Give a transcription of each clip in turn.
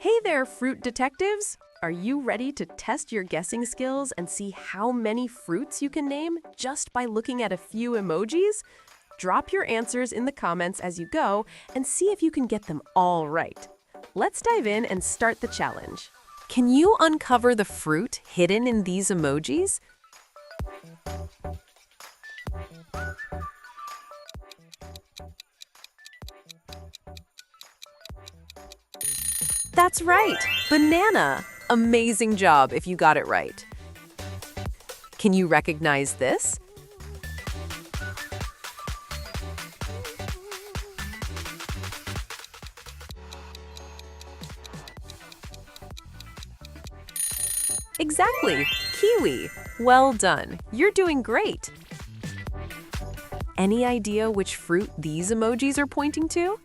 Hey there, fruit detectives! Are you ready to test your guessing skills and see how many fruits you can name just by looking at a few emojis? Drop your answers in the comments as you go and see if you can get them all right. Let's dive in and start the challenge. Can you uncover the fruit hidden in these emojis? That's right, banana! Amazing job if you got it right. Can you recognize this? Exactly, kiwi. Well done. You're doing great. Any idea which fruit these emojis are pointing to?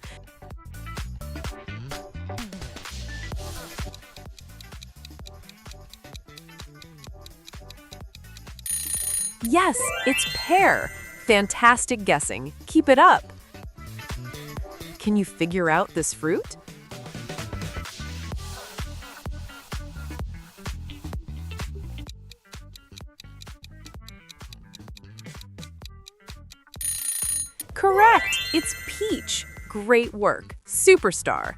Yes, it's pear. Fantastic guessing. Keep it up. Can you figure out this fruit? Correct! It's peach. Great work. Superstar.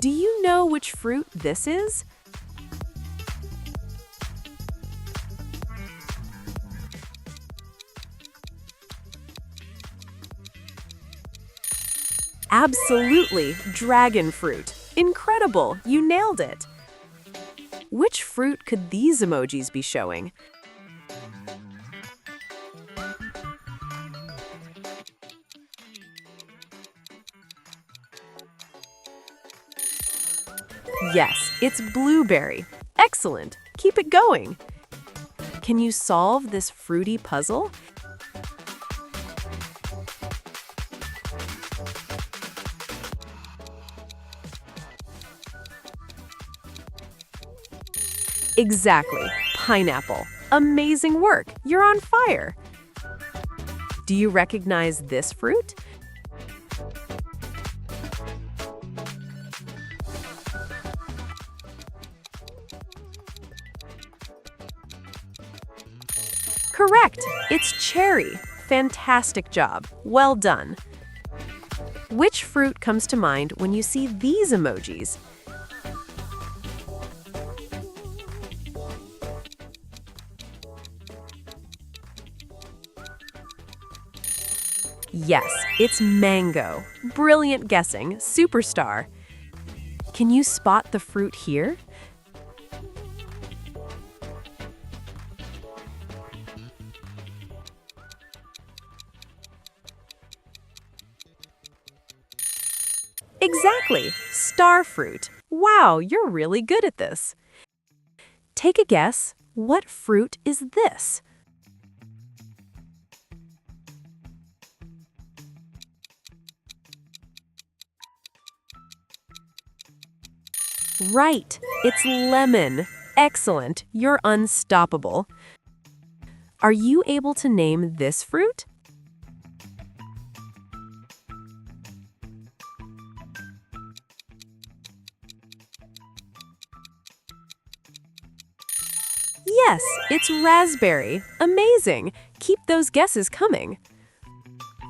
Do you know which fruit this is? Absolutely, dragon fruit. Incredible, you nailed it. Which fruit could these emojis be showing? Yes, it's blueberry. Excellent, keep it going. Can you solve this fruity puzzle? Exactly, pineapple. Amazing work, you're on fire. Do you recognize this fruit? Correct, it's cherry. Fantastic job, well done. Which fruit comes to mind when you see these emojis? Yes, it's mango. Brilliant guessing, superstar. Can you spot the fruit here? Exactly, star fruit. Wow, you're really good at this. Take a guess. What fruit is this? Right, it's lemon. Excellent, you're unstoppable. Are you able to name this fruit? Yes, it's raspberry. Amazing. Keep those guesses coming.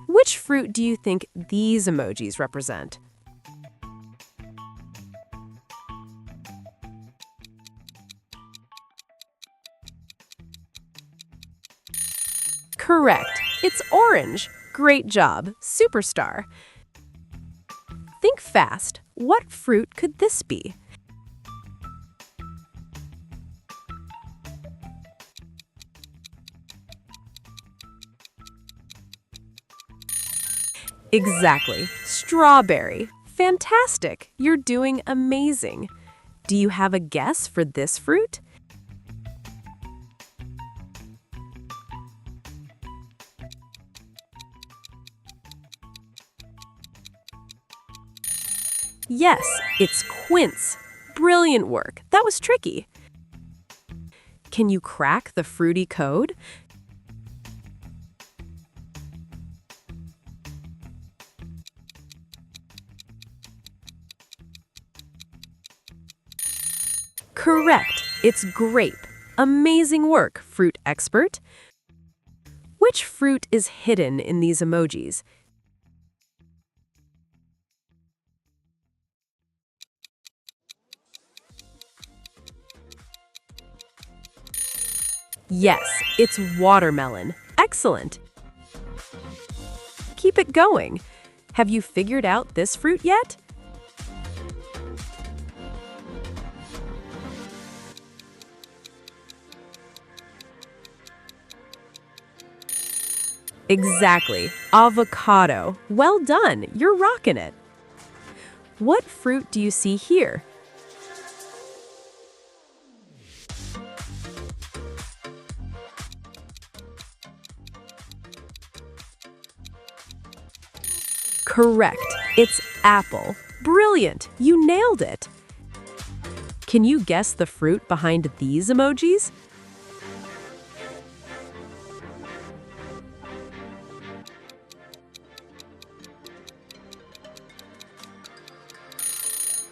Which fruit do you think these emojis represent? Correct. It's orange. Great job. Superstar. Think fast. What fruit could this be? Exactly. Strawberry. Fantastic. You're doing amazing. Do you have a guess for this fruit? Yes, it's quince. Brilliant work. That was tricky. Can you crack the fruity code? Correct. It's grape. Amazing work, fruit expert. Which fruit is hidden in these emojis? Yes, it's watermelon. Excellent. Keep it going. Have you figured out this fruit yet? Exactly. Avocado. Well done. You're rocking it. What fruit do you see here? Correct. It's apple. Brilliant. You nailed it. Can you guess the fruit behind these emojis?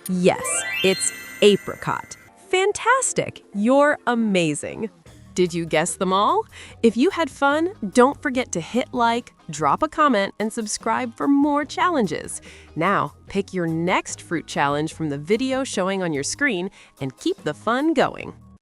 Yes, it's apricot. Fantastic! You're amazing. Did you guess them all? If you had fun, don't forget to hit like, drop a comment, and subscribe for more challenges. Now, pick your next fruit challenge from the video showing on your screen and keep the fun going.